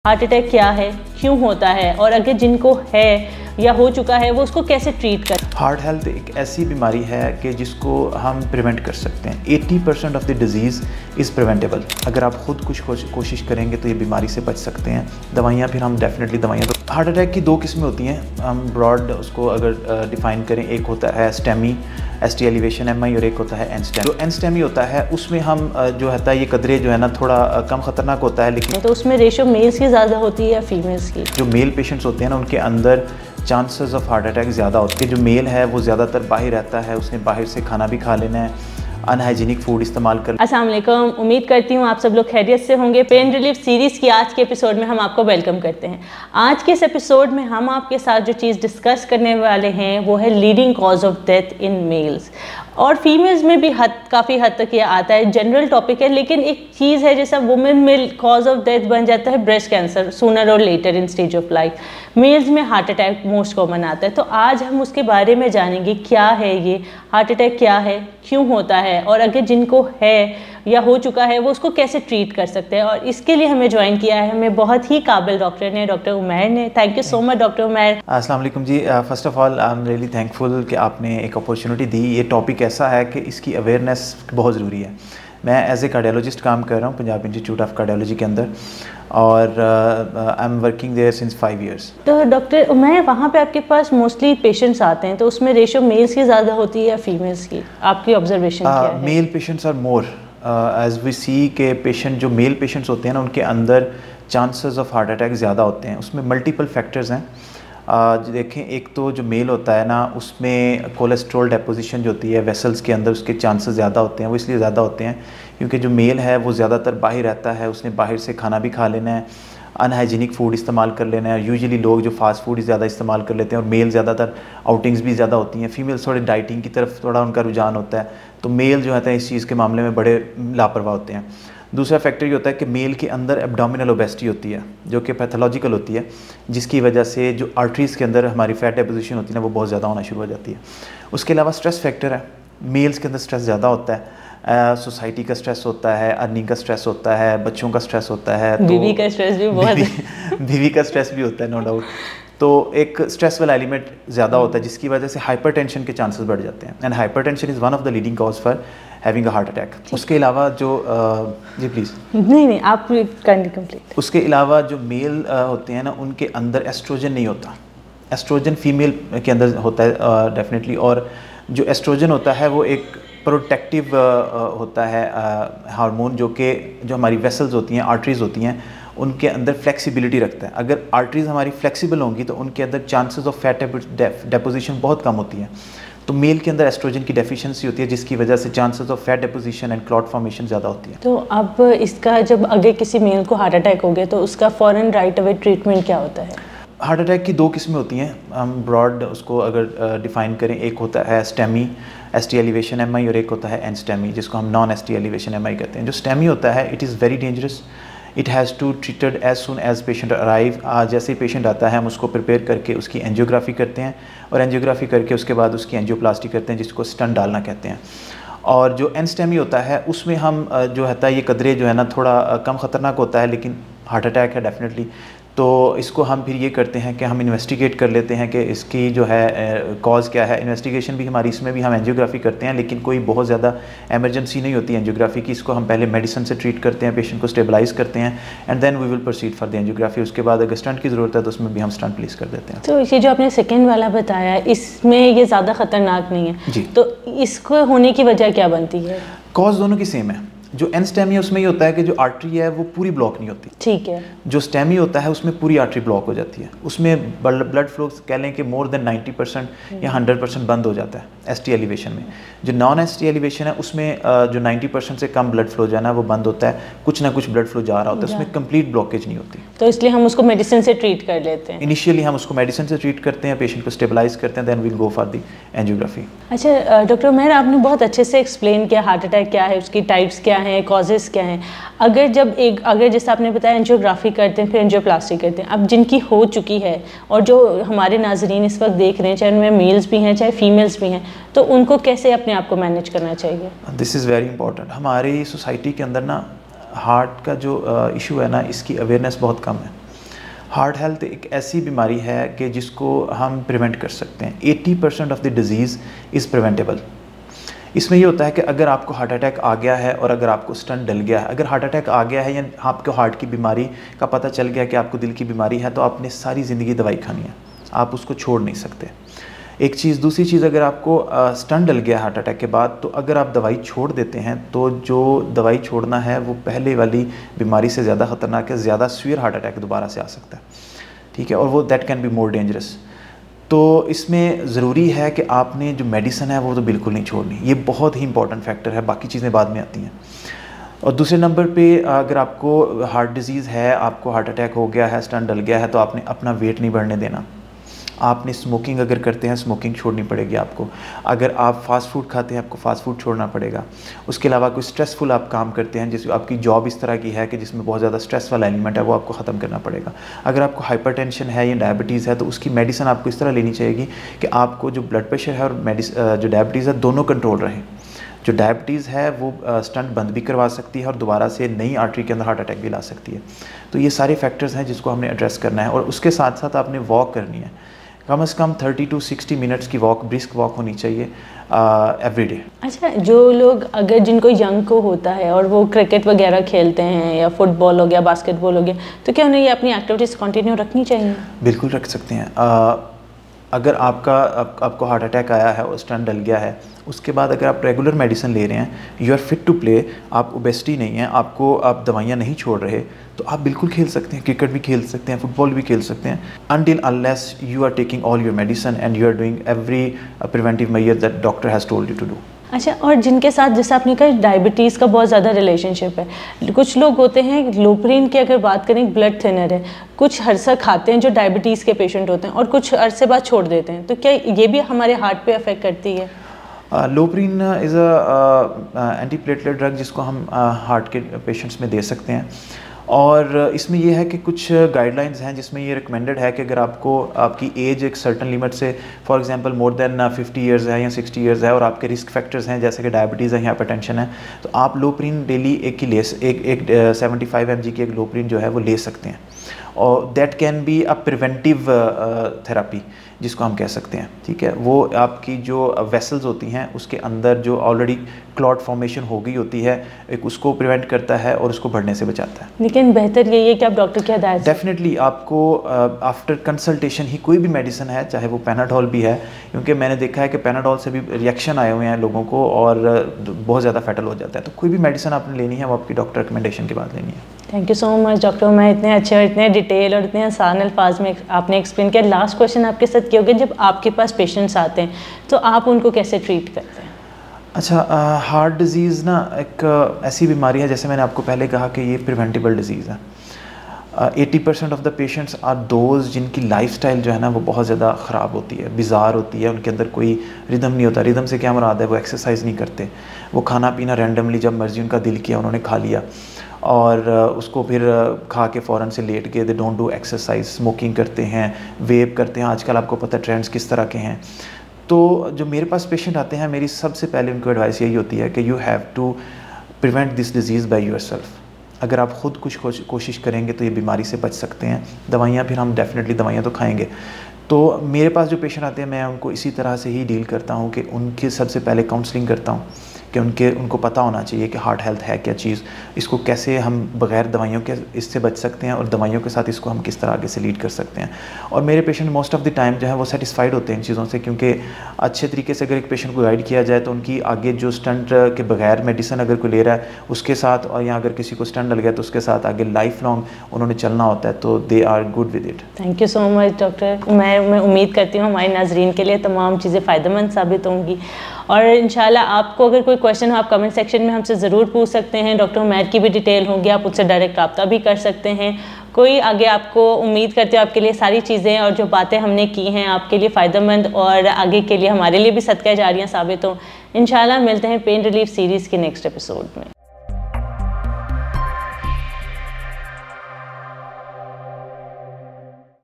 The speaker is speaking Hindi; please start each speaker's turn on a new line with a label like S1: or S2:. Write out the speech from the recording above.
S1: हार्ट अटैक क्या है, क्यों होता है और अगर जिनको है या हो चुका है वो उसको कैसे ट्रीट कर।
S2: हार्ट हेल्थ एक ऐसी बीमारी है कि जिसको हम प्रिवेंट कर सकते हैं। 80% of the disease is preventable. अगर आप खुद कुछ कोशिश करेंगे तो ये बीमारी से बच सकते हैं। दवाइयाँ फिर हम डेफिनेटली दवाइयाँ तो हार्ट अटैक की दो किस्में होती हैं। हम ब्रॉड उसको अगर डिफ़ाइन करें, एक होता है स्टेमी ST एलिवेशन MI और एक होता है एनस्टेमी। जो एनस्टेमी होता है उसमें हम जो है ये कदरे जो है ना थोड़ा कम ख़तरनाक होता है, लेकिन
S1: तो उसमें रेशो मेल्स की ज़्यादा होती है या फीमेल्स की।
S2: जो मेल पेशेंट्स होते हैं ना उनके अंदर चांसेस ऑफ हार्ट अटैक ज़्यादा होते हैं। जो मेल है वो ज़्यादातर बाहर रहता है, उसने बाहर से खाना भी खा लेना है, अनहाइजीनिक फूड इस्तेमाल कर।
S1: अस्सलाम वालेकुम, उम्मीद करती हूँ आप सब लोग खैरियत से होंगे। पेन रिलीफ सीरीज़ की आज के एपिसोड में हम आपको वेलकम करते हैं। आज के इस एपिसोड में हम आपके साथ जो चीज़ डिस्कस करने वाले हैं वो है leading cause of death in males, और फीमेल्स में भी काफ़ी हद तक ये आता है। जनरल टॉपिक है, लेकिन एक चीज़ है जैसा वुमेन में कॉज ऑफ डेथ बन जाता है ब्रेस्ट कैंसर सूनर और later in stage of life, males में हार्ट अटैक मोस्ट कॉमन आता है। तो आज हम उसके बारे में जानेंगे क्या है ये हार्ट अटैक, क्या है, क्यों होता है और अगर जिनको है या हो चुका है वो उसको कैसे ट्रीट कर सकते हैं। और इसके लिए हमें ज्वाइन किया है हमें बहुत ही काबिल डॉक्टर ने, डॉक्टर उमैर ने। Thank you so much doctor Umair.
S2: अस्सलाम वालेकुम जी। First of all I am really thankful कि आपने एक अपॉर्चुनिटी दी। ये टॉपिक ऐसा है कि इसकी अवेयरनेस बहुत ज़रूरी है। मैं एज ए कार्डियोलॉजिस्ट काम कर रहा हूँ पंजाब इंस्टीट्यूट ऑफ कार्डियोलॉजी के अंदर, और I am working there since 5 years।
S1: तो डॉक्टर उमैर, वहाँ पे आपके पास मोस्टली पेशेंट्स आते हैं, तो उसमें रेशो मेल्स की ज़्यादा होती है या फीमेल्स की? आपकी ऑब्जर्वेशन क्या है?
S2: Male patients are more as we see के पेशेंट जो मेल पेशेंट्स होते हैं ना उनके अंदर चांसेस ऑफ हार्ट अटैक ज़्यादा होते हैं। उसमें मल्टीपल फैक्टर्स हैं। देखें, एक तो जो मेल होता है ना उसमें कोलेस्ट्रॉल डेपोजिशन जो होती है वेसल्स के अंदर, उसके चांसेस ज़्यादा होते हैं। वो इसलिए ज़्यादा होते हैं क्योंकि जो मेल है वो ज़्यादातर बाहर रहता है, उसने बाहर से खाना भी खा लेना है, अनहाइजीनिक फूड इस्तेमाल कर लेना है। यूजुअली लोग जो फास्ट फूड ज़्यादा इस्तेमाल कर लेते हैं, और मेल ज़्यादातर आउटिंग्स भी ज़्यादा होती हैं। फीमेल्स थोड़े डाइटिंग की तरफ थोड़ा उनका रुझान होता है, तो मेल जो है इस चीज़ के मामले में बड़े लापरवाह होते हैं। दूसरा फैक्टर ये होता है कि मेल के अंदर एब्डोमिनल ओबेसिटी होती है जो कि पैथोलॉजिकल होती है, जिसकी वजह से जो आर्टरीज़ के अंदर हमारी फैट डेपोजिशन होती है ना वो बहुत ज़्यादा होना शुरू हो जाती है। उसके अलावा स्ट्रेस फैक्टर है, मेल्स के अंदर स्ट्रेस ज़्यादा होता है। सोसाइटी का स्ट्रेस होता है, अर्निंग का स्ट्रेस होता है, बच्चों का स्ट्रेस होता है, तो
S1: बीवी का स्ट्रेस भी बहुत
S2: बीवी का स्ट्रेस भी होता है, नो डाउट। तो एक स्ट्रेस वाला एलिमेंट ज़्यादा होता है जिसकी वजह से हाइपरटेंशन के चांसेस बढ़ जाते हैं, and hypertension is one of the leading cause for having a heart attack. उसके अलावा जो जी प्लीज़
S1: नहीं आप कंप्लीट।
S2: उसके अलावा जो मेल होते हैं ना उनके अंदर एस्ट्रोजन नहीं होता। एस्ट्रोजन फीमेल के अंदर होता है डेफिनेटली, और जो एस्ट्रोजन होता है वो एक प्रोटेक्टिव होता है हार्मोन जो हमारी वेसल्स होती हैं, आर्टरीज़ होती हैं, उनके अंदर फ्लेक्सिबिलिटी रखता है। अगर आर्टरीज़ हमारी फ्लेक्सिबल होंगी तो उनके अंदर चांसेस ऑफ फैट डेपोजिशन बहुत कम होती है। तो मेल के अंदर एस्ट्रोजन की डेफिशिएंसी होती है जिसकी वजह से chances of fat deposition and clot formation ज़्यादा होती है।
S1: तो अब इसका जब अगर किसी मेल को हार्ट अटैक हो गया तो उसका फ़ौरन राइट अवे ट्रीटमेंट क्या होता है?
S2: हार्ट अटैक की दो किस्में होती हैं। हम ब्रॉड उसको अगर डिफ़ाइन करें, एक होता है स्टेमी ST एलिवेशन MI और एक होता है एनस्टेमी जिसको हम नॉन ST एलिवेशन MI कहते हैं। जो स्टेमी होता है it is very dangerous. It has to treated as soon as patient arrive. जैसे ही पेशेंट आता है हम उसको प्रिपेयर करके उसकी एंजियोग्राफी करते हैं, और एंजियोग्राफी करके उसके बाद उसकी एंजियोप्लास्टी करते हैं जिसको स्टंट डालना कहते हैं। और जो एनस्टेमी होता है उसमें हम जो है ये कदरे जो है ना थोड़ा कम ख़तरनाक होता है, लेकिन हार्ट अटैक है डेफिनेटली। तो इसको हम फिर ये करते हैं कि हम इन्वेस्टिगेट कर लेते हैं कि इसकी जो है कॉज क्या है। इन्वेस्टिगेशन भी हमारी, इसमें भी हम एंजियोग्राफी करते हैं, लेकिन कोई बहुत ज़्यादा एमरजेंसी नहीं होती एंजियोग्राफी की। इसको हम पहले मेडिसिन से ट्रीट करते हैं, पेशेंट को स्टेबलाइज करते हैं, and then we will proceed for the angiography. उसके बाद अगर स्टंट की ज़रूरत है तो उसमें भी हम स्टंट प्लेस कर देते हैं।
S1: तो ये जो आपने सेकेंड वाला बताया इसमें ये ज़्यादा ख़तरनाक नहीं है
S2: जी।
S1: तो इसको होने की वजह क्या बनती है?
S2: कॉज दोनों की सेम है। जो एनस्टेमी है उसमें ये होता है कि जो आर्टरी है वो पूरी ब्लॉक नहीं होती।
S1: ठीक है।
S2: जो स्टेमी होता है उसमें पूरी आर्टरी ब्लॉक हो जाती है, उसमें ब्लड फ्लो कह लें कि मोर देन 90% या 100% बंद हो जाता है ST एलिवेशन में। जो नॉन ST एलिवेशन है उसमें जो 90% से कम ब्लड फ्लो जाना है वो बंद होता है, कुछ ना कुछ ब्लड फ्लो जा रहा होता है, उसमें कंप्लीट ब्लॉकेज नहीं होती।
S1: तो इसलिए हम उसको मेडिसिन से ट्रीट कर लेते हैं।
S2: इनिशियली हम उसको मेडिसिन से ट्रीट करते हैं, पेशेंट को स्टेबलाइज करते हैं, then we'll go for the angiography.
S1: अच्छा डॉक्टर उमैर, आपने बहुत अच्छे से एक्सप्लेन किया हार्ट अटैक क्या है, उसकी टाइप्स क्या हैं, कॉजेज़ क्या हैं। अगर जैसे आपने बताया एंजियोग्राफी करते हैं फिर एंजियोप्लास्टी करते हैं, अब जिनकी हो चुकी है और जो हमारे नाजरीन इस वक्त देख रहे हैं, चाहे उनमें मेल्स भी हैं चाहे फीमेल्स भी हैं, तो उनको कैसे अपने आप को मैनेज करना चाहिए?
S2: This is very important. हमारी सोसाइटी के अंदर ना हार्ट का जो इशू है ना इसकी अवेयरनेस बहुत कम है। हार्ट हेल्थ एक ऐसी बीमारी है कि जिसको हम प्रिवेंट कर सकते हैं। 80% of the disease is preventable. इसमें ये होता है कि अगर आपको हार्ट अटैक आ गया है और अगर आपको स्टंट डल गया है, अगर हार्ट अटैक आ गया है या आपको हार्ट की बीमारी का पता चल गया कि आपको दिल की बीमारी है, तो आपने सारी ज़िंदगी दवाई खानी है, आप उसको छोड़ नहीं सकते। एक चीज़, दूसरी चीज़, अगर आपको स्टंट डल गया हार्ट अटैक के बाद, तो अगर आप दवाई छोड़ देते हैं तो जो दवाई छोड़ना है वो पहले वाली बीमारी से ज़्यादा ख़तरनाक है, ज़्यादा सीवियर हार्ट अटैक दोबारा से आ सकता है, ठीक है, और वो that can be more dangerous. तो इसमें ज़रूरी है कि आपने जो मेडिसिन है वो तो बिल्कुल नहीं छोड़नी, ये बहुत ही इंपॉर्टेंट फैक्टर है, बाकी चीज़ें बाद में आती हैं। और दूसरे नंबर पे अगर आपको हार्ट डिजीज़ है, आपको हार्ट अटैक हो गया है, स्टंट डल गया है, तो आपने अपना वेट नहीं बढ़ने देना। आपने स्मोकिंग अगर करते हैं, स्मोकिंग छोड़नी पड़ेगी आपको। अगर आप फास्ट फूड खाते हैं, आपको फास्ट फूड छोड़ना पड़ेगा। उसके अलावा कोई स्ट्रेसफुल आप काम करते हैं, जिस आपकी जॉब इस तरह की है कि जिसमें बहुत ज़्यादा स्ट्रेस वाला एलिमेंट है, वो आपको ख़त्म करना पड़ेगा। अगर आपको हाइपरटेंशन है या डायबिटीज़ है, तो उसकी मेडिसिन आपको इस तरह लेनी चाहिए कि आपको जो ब्लड प्रेशर है और जो डायबिटीज़ है, दोनों कंट्रोल रहें। जो डायबिटीज़ है वो स्टंट बंद भी करवा सकती है और दोबारा से नई आर्टरी के अंदर हार्ट अटैक भी ला सकती है। तो ये सारे फैक्टर्स हैं जिसको हमने एड्रेस करना है। और उसके साथ साथ आपने वॉक करनी है, कम से कम 30 to 60 मिनट्स की वॉक, ब्रिस्क वॉक होनी चाहिए एवरी डे।
S1: अच्छा, जो लोग अगर जिनको यंग को होता है और वो क्रिकेट वगैरह खेलते हैं या फुटबॉल हो गया, बास्केटबॉल हो गया, तो क्या उन्हें ये अपनी एक्टिविटीज़ कंटिन्यू रखनी चाहिए?
S2: बिल्कुल रख सकते हैं। अगर आपको हार्ट अटैक आया है और स्टंट डल गया है, उसके बाद अगर आप रेगुलर मेडिसिन ले रहे हैं, you are fit to play, आप ओबेसिटी नहीं है, आप दवाइयाँ नहीं छोड़ रहे, तो आप बिल्कुल खेल सकते हैं, क्रिकेट भी खेल सकते हैं, फुटबॉल भी खेल सकते हैं, until unless you are taking all your medicine and you are doing every preventive measure that doctor has told you to do.
S1: अच्छा, और जिनके साथ जैसे आपने कहा डायबिटीज़ का बहुत ज़्यादा रिलेशनशिप है, कुछ लोग होते हैं, लोप्रिन की अगर बात करें, ब्लड थिनर है, कुछ अरसा खाते हैं जो डायबिटीज़ के पेशेंट होते हैं और कुछ अरसे बाद छोड़ देते हैं, तो क्या ये भी हमारे हार्ट पे अफेक्ट करती है?
S2: लोप्रिन इज़ अ एंटीप्लेटलेट ड्रग जिसको हम हार्ट के पेशेंट्स में दे सकते हैं। और इसमें यह है कि कुछ गाइडलाइंस हैं जिसमें ये रिकमेंडेड है कि अगर आपकी एज एक सर्टन लिमिट से, for example more than 50 years है या 60 ईयर्स है और आपके रिस्क फैक्टर्स हैं जैसे कि डायबिटीज़ है या हाइपरटेंशन है, तो आप लोप्रिन डेली एक 75 mg की एक लोप्रिन जो है वो ले सकते हैं। और that can be a preventive therapy जिसको हम कह सकते हैं, ठीक है। वो आपकी जो वेसल्स होती हैं उसके अंदर जो ऑलरेडी क्लॉट फॉर्मेशन हो गई होती है, एक उसको प्रिवेंट करता है और उसको बढ़ने से बचाता है।
S1: लेकिन बेहतर यही है कि आप डॉक्टर की हिदायत
S2: डेफिनेटली आपको आफ्टर कंसल्टेशन ही कोई भी मेडिसिन है, चाहे वो पैनाडोल भी है, क्योंकि मैंने देखा है कि पैनाडोल से भी रिएक्शन आए हुए हैं लोगों को और बहुत ज़्यादा फैटल हो जाता है। तो कोई भी मेडिसिन आपने लेनी है वो आपकी डॉक्टर रिकमेंडेशन के बाद लेनी है।
S1: Thank you so much doctor, मैं इतने अच्छे और इतने डिटेल और इतने आसान अल्फाज में आपने एक्सप्लेन किया। लास्ट क्वेश्चन आपके साथ क्या होगा, जब आपके पास पेशेंट्स आते हैं तो आप उनको कैसे ट्रीट करते हैं?
S2: अच्छा, हार्ट डिज़ीज़ ना एक ऐसी बीमारी है, जैसे मैंने आपको पहले कहा कि ये प्रिवेंटेबल डिज़ीज़ है। 80% of the patients are those जिनकी लाइफस्टाइल जो है ना वो बहुत ज़्यादा ख़राब होती है, बिज़ार होती है, उनके अंदर कोई रिदम नहीं होता। रिदम से क्या मुराद है, वो एक्सरसाइज नहीं करते, वो खाना पीना रैंडमली जब मर्ज़ी उनका दिल किया उन्होंने खा लिया और उसको फिर खा के फ़ौरन से लेट गए। They don't do exercise, smoking करते हैं, वेप करते हैं, आजकल आपको पता है ट्रेंड्स किस तरह के हैं। तो जो मेरे पास पेशेंट आते हैं, मेरी सबसे पहले उनको एडवाइस यही होती है कि you have to prevent this disease by yourself. अगर आप ख़ुद कुछ कोशिश करेंगे तो ये बीमारी से बच सकते हैं। दवाइयाँ फिर हम डेफिनेटली दवाइयाँ तो खाएंगे। तो मेरे पास जो पेशेंट आते हैं मैं उनको इसी तरह से ही डील करता हूँ कि उनकी सबसे पहले काउंसलिंग करता हूँ कि उनको पता होना चाहिए कि हार्ट हेल्थ है क्या चीज़, इसको कैसे हम बग़ैर दवाइयों के इससे बच सकते हैं और दवाइयों के साथ इसको हम किस तरह आगे से लीड कर सकते हैं। और मेरे patient most of the time जो है वो सेटिस्फाइड होते हैं इन चीज़ों से, क्योंकि अच्छे तरीके से अगर एक पेशेंट को गाइड किया जाए तो उनकी आगे जो स्टंट के बगैर मेडिसिन अगर कोई ले रहा है उसके साथ, और या अगर किसी को स्टंट लग गया तो उसके साथ आगे लाइफ लॉन्ग उन्होंने चलना होता है, तो they are good with it.
S1: Thank you so much doctor. मैं उम्मीद करती हूँ हमारे नाजरीन के लिए तमाम चीज़ें फ़ायदेमंद साबित होंगी और इंशाल्लाह आपको अगर कोई क्वेश्चन हो आप कमेंट सेक्शन में हमसे ज़रूर पूछ सकते हैं। डॉक्टर उमैर की भी डिटेल होगी, आप उससे डायरेक्ट रब्ता भी कर सकते हैं। कोई आगे आपको उम्मीद करते हो आपके लिए सारी चीज़ें और जो बातें हमने की हैं आपके लिए फ़ायदेमंद और आगे के लिए हमारे लिए भी सदका जारियां साबित हो। इंशाल्लाह मिलते हैं पेन रिलीफ सीरीज़ के नेक्स्ट एपिसोड में।